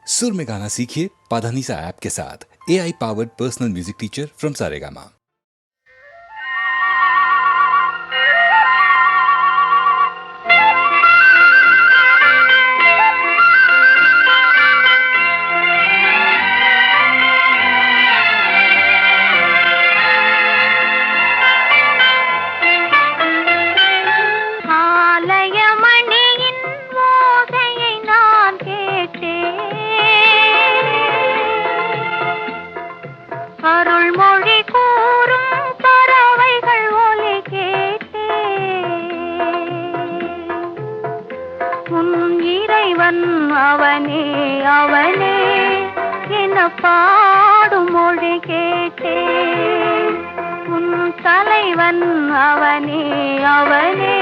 सुर में गाना सीखिए पाधानीसा ऐप के साथ। AI powered personal music teacher from Saregama. அவனே அவனே என்ன பாடும் மொழி கேட்டேன். உன் தலைவன் அவனே அவனே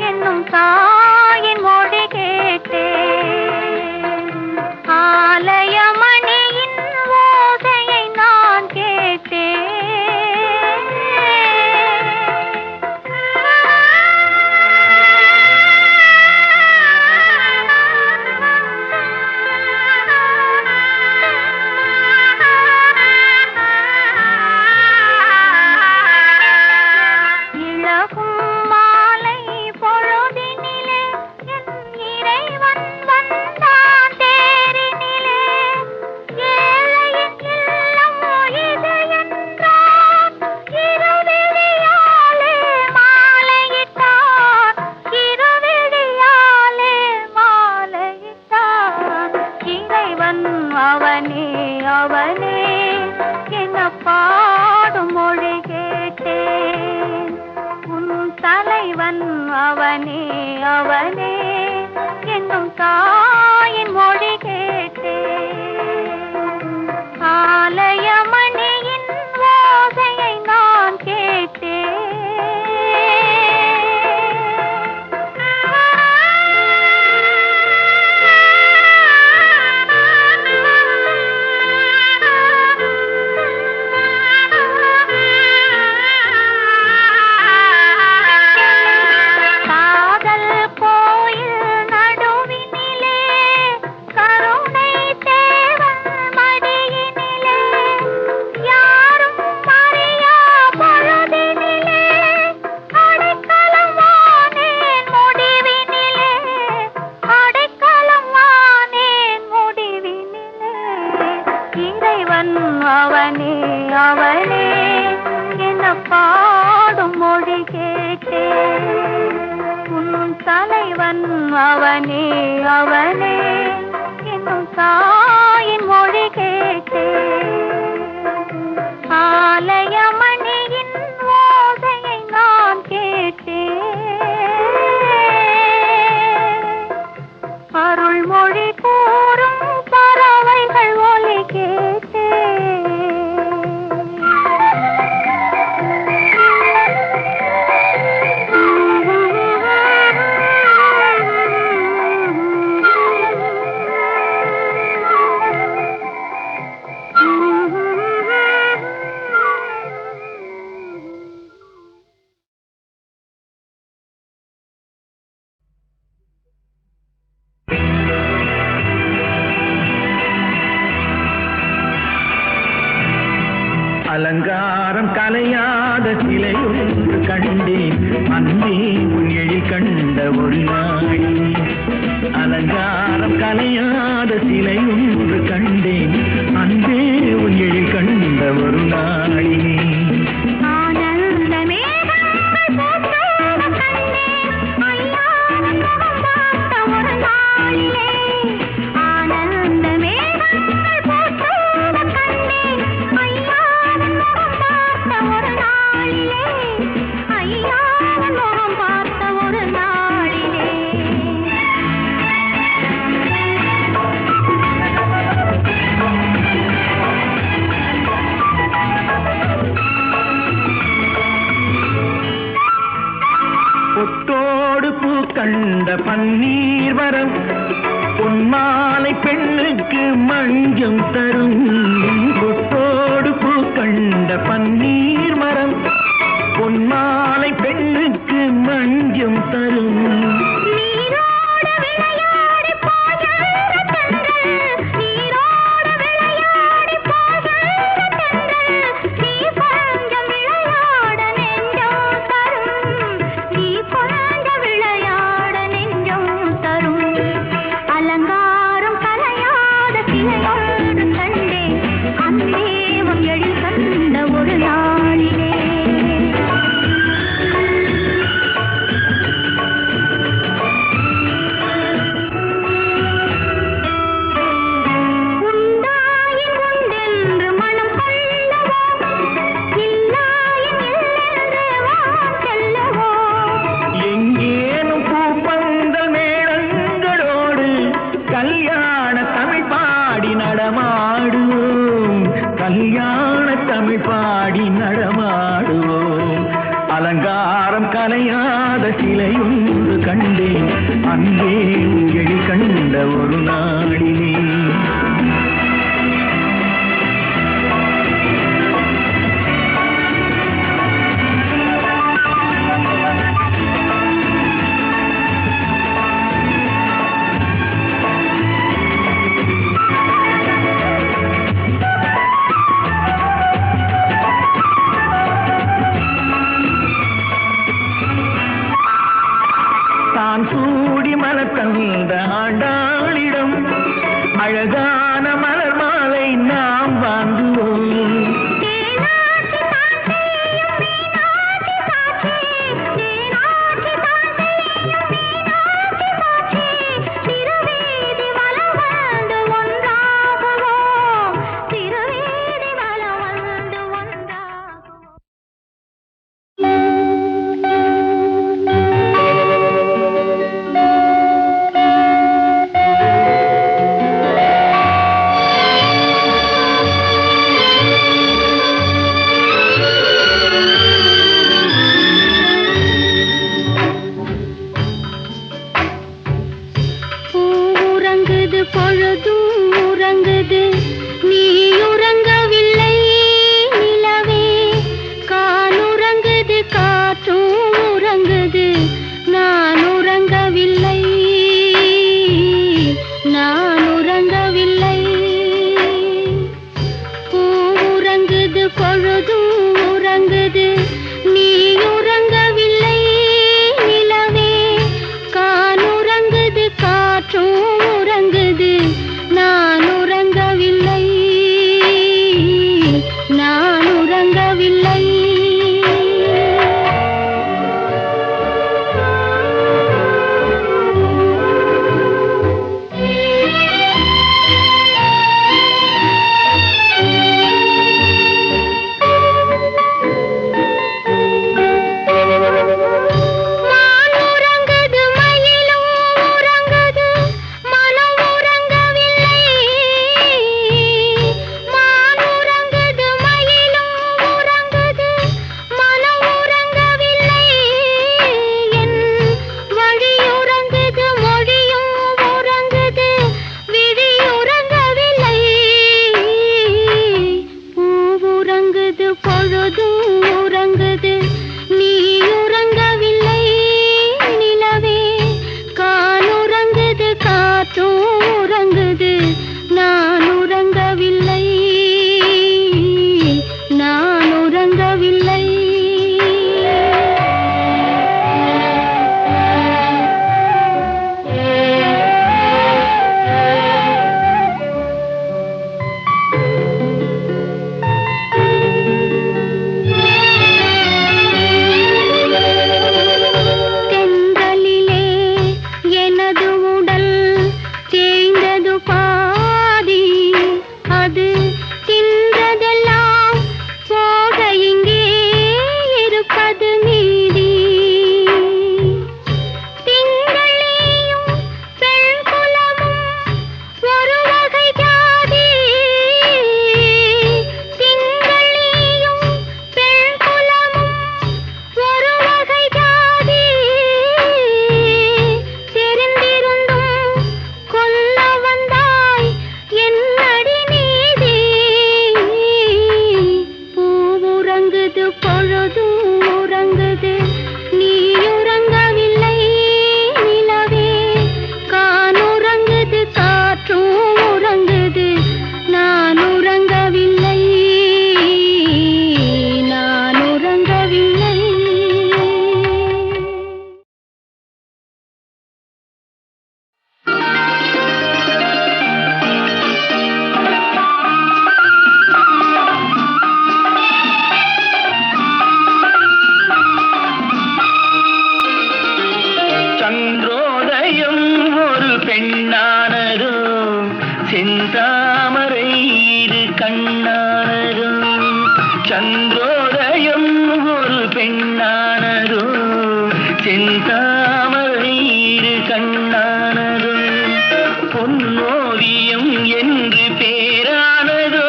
என்னும் தாயின் மொழி கேட்டேன். ஆலயமணியின் ஓசையை நான் கேட்டேன். அவனே அவனே என்ன பாடும் மொழி கேட்டேன். உன் தலைவன் அவனே அவனே என்னும் தாயின் மொழி கேட்டேன். ஆலயமணியின் ஓசையை நான் கேட்டேன். அவனே அவனே என்ன பாடும் மொழி கேட்டேன். உன் தலைவன் அவனே அவனே என்னும் தாயின் மொழி கேட்டேன். ஆலயமணியின் ஓசையை நான் கேட்டேன். அருள்மொழி கூறும் பறவைகள் ஒலி கேட்டேன். அலங்காரம் கலையாத சிலை ஒன்று கண்டேன். அன்பே உன் எழில் கண்ட ஒரு நாளி. அலங்காரம் கலையாத சிலை ஒன்று கண்டேன். அன்பே உன் எழில் கண்ட ஒரு நாளி. பொட்டோடு பூ கண்ட பன்னீர் வரம் பொன்மாலை பெண்ணுக்கு மஞ்சம் தரும். பொட்டோடு பூ கண்ட பன்னீர் மரம் பொன்மாலை பெண்ணுக்கு மஞ்சம் தரும். மாளிகையொன்று கண்டேன் அன்பே உன் எழில் கண்ட ஒரு நாளிலே உண்டாயின் உண்டென்று மனம் கொள்ளவோ இல்லாயின் இல்லென்று வான் செல்லவோ எங்கேனும் பூப்பந்தல் மேளங்களோடு கல்யாண தமிழ் பாடி நடமாடுவோம் கல்யாண தமிழ் பாடி நடமாடுவோம் அலங்காரம் கலையாத சிலையொன்று கண்டேன் அன்பே உன் எழில் கண்ட ஒரு நாளிலே தான் சூடி மலர் தந்த ஆண்டாளிடம் அழகான மலர் மாலை நாம் வாங்குவோம் தேனாட்சி தாண்டேயும் மீனாட்சி சாட்சி தேனாட்சி தாண்டேயும் மீனாட்சி சாட்சி திருவீதி வலம் வந்து ஒன்றாகுவோம் திருவீதி வலம் வந்து ஒன்றாகுவோம் உறங்குது பொழுதும் உறங்குது நீ உறங்கவில்லை நிலவே காலுறங்குது காற்றும் உறங்குது நான் உறங்கவில்லை நான் உறங்கவில்லை உறங்குது பொழுதும் உறங்குது நீ உறங்கவில்லை நிலவே காலுறங்குது காற்றும் உறங்குது நான் உறங்கவில்லை நான் உறங்கவில்லை செந்தாமரை இரு கண்ணானதோ சந்திரோதயம் ஒரு பெண்ணானதோ செந்தாமரை இரு கண்ணானதோ பொன்னோவியம் என்று பேரானதோ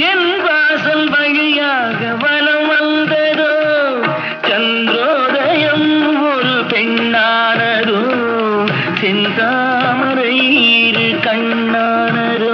என் வாசல் வழியாக வலம் வந்ததோ சந்திரோதயம் ஒரு பெண்ணானதோ செந்தாமரை இரு கண்ணானதோ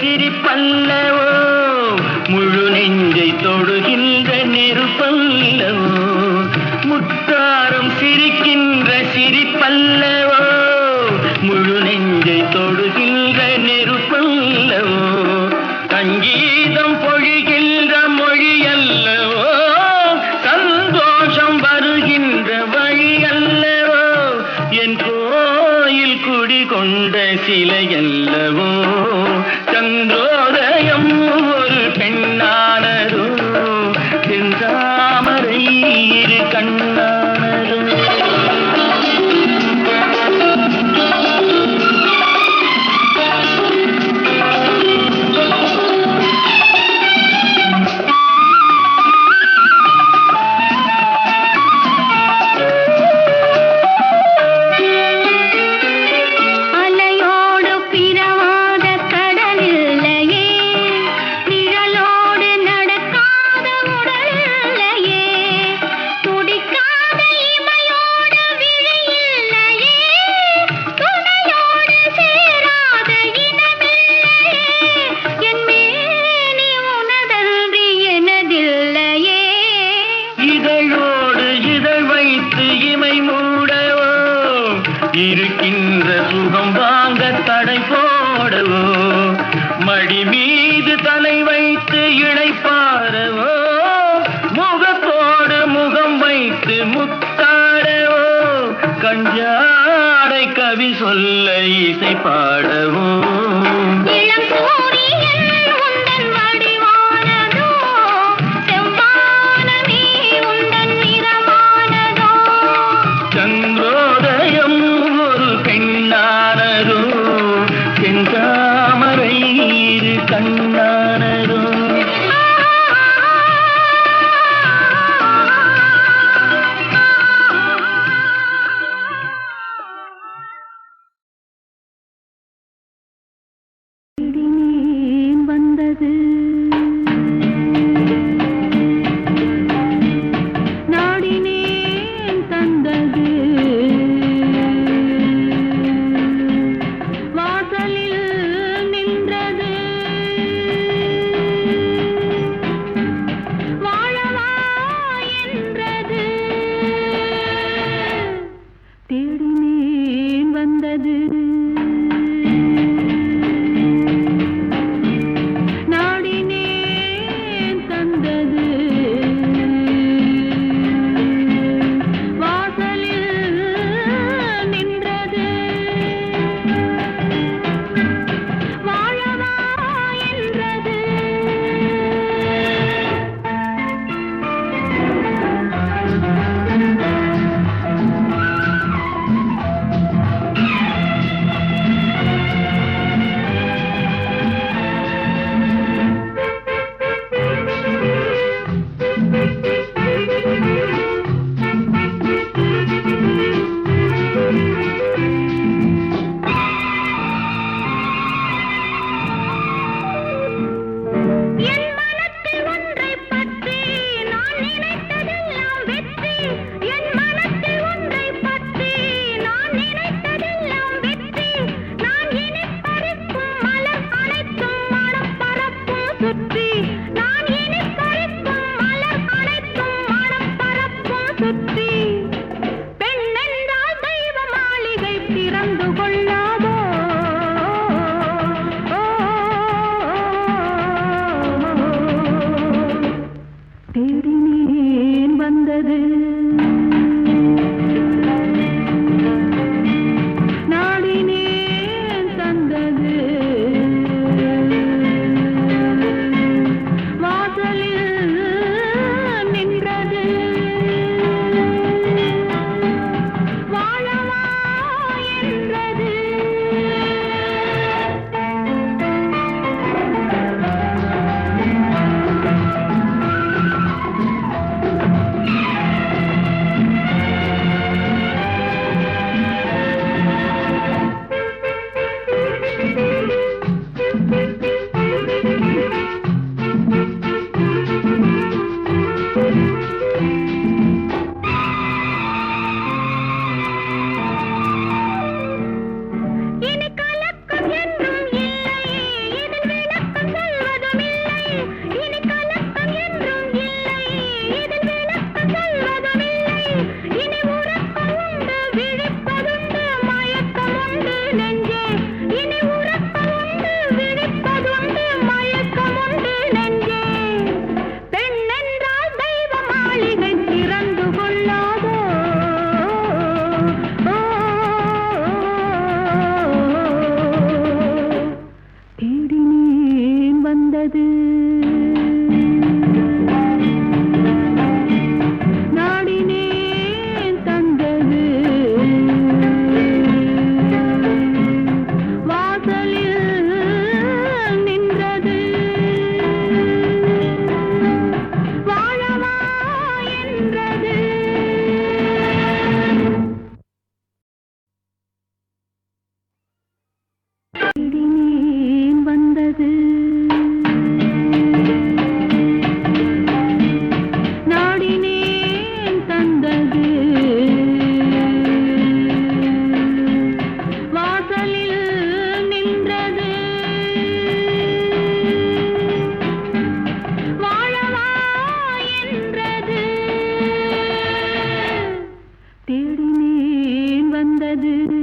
சிரிப்பல்லவோ முழு நெஞ்சை தொடுகின்ற நெருப்பல்லவோ முத்தாரம் சிரிக்கின்ற சிரிப்பல்லவோ முழு நெஞ்சை தொடுகின்ற நெருப்பல்லவோ சங்கீதம் பொழிகின்ற மொழி அல்லவோ சந்தோஷம் வருகின்ற வழி அல்லவோ என் கோயில் குடிகொண்ட சிலை அல்லவோ சந்திரோதயம் ஒரு பெண்ணானதோ செந்தாமரை இரு கண்ணானதோ இருக்கின்ற சுகம் வாங்க தடை போடவோ மடி மீது தலை வைத்து இழைப்பாரவோ முகத்தோடு முகம் வைத்து முத்தாடவோ கஞ்சாடை கவி சொல்ல இசை பாடவோ சந்திரோதயம் ஒரு பெண்ணானதோ செந்தாமரை இரு கண்ணானதோ நீ வந்தது